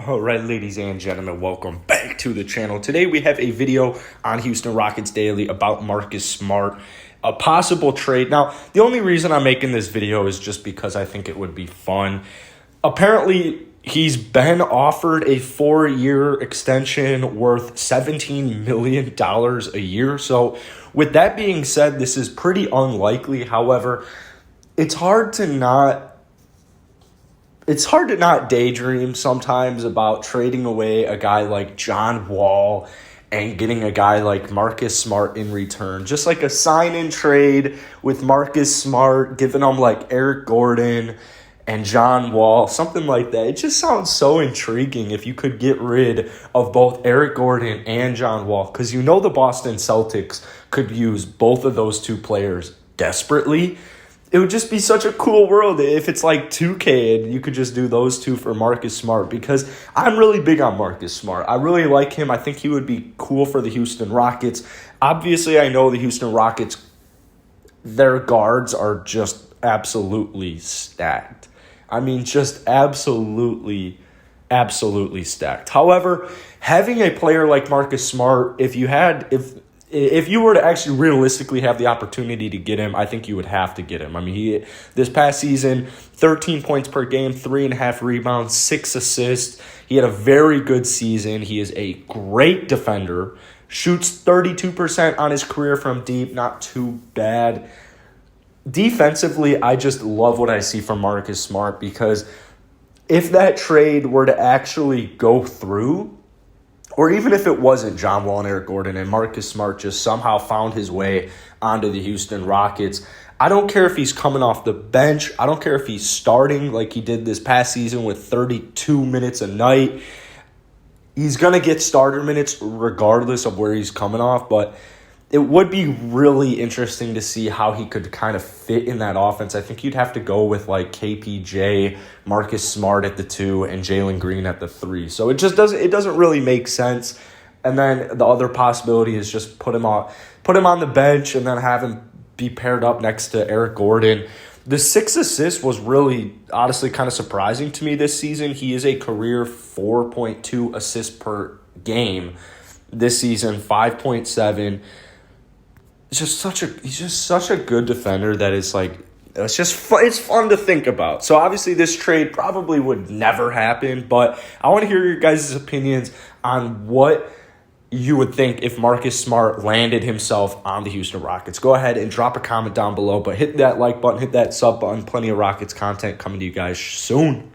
All right, ladies and gentlemen, welcome back to the channel. Today we have a video on Houston Rockets Daily about Marcus Smart, a possible trade. Now, the only reason I'm making this video is just because I think it would be fun. Apparently, he's been offered a 4-year extension worth $17 million a year. So with that being said, this is pretty unlikely. However, it's hard to not daydream sometimes about trading away a guy like John Wall and getting a guy like Marcus Smart in return. Just like a sign-in trade with Marcus Smart, giving him like Eric Gordon and John Wall, something like that. It just sounds so intriguing if you could get rid of both Eric Gordon and John Wall, because you know the Boston Celtics could use both of those two players desperately. It would just be such a cool world if it's like 2K and you could just do those two for Marcus Smart, because I'm really big on Marcus Smart. I really like him. I think he would be cool for the Houston Rockets. Obviously, I know the Houston Rockets, their guards are just absolutely stacked. I mean, just absolutely stacked. However, having a player like Marcus Smart, if you were to actually realistically have the opportunity to get him, I think you would have to get him. I mean, this past season, 13 points per game, 3.5 rebounds, 6 assists. He had a very good season. He is a great defender. Shoots 32% on his career from deep. Not too bad. Defensively, I just love what I see from Marcus Smart, because if that trade were to actually go through, or even if it wasn't John Wall and Eric Gordon and Marcus Smart just somehow found his way onto the Houston Rockets, I don't care if he's coming off the bench. I don't care if he's starting like he did this past season with 32 minutes a night. He's going to get starter minutes regardless of where he's coming off, but it would be really interesting to see how he could kind of fit in that offense. I think you'd have to go with like KPJ, Marcus Smart at the 2, and Jalen Green at the 3. So it doesn't really make sense. And then the other possibility is just put him on the bench and then have him be paired up next to Eric Gordon. The 6 assists was really, honestly, kind of surprising to me this season. He is a career 4.2 assists per game this season, 5.7. He's just such a good defender that it's like, it's fun to think about. So obviously this trade probably would never happen, but I want to hear your guys' opinions on what you would think if Marcus Smart landed himself on the Houston Rockets. Go ahead and drop a comment down below, but hit that like button, hit that sub button. Plenty of Rockets content coming to you guys soon.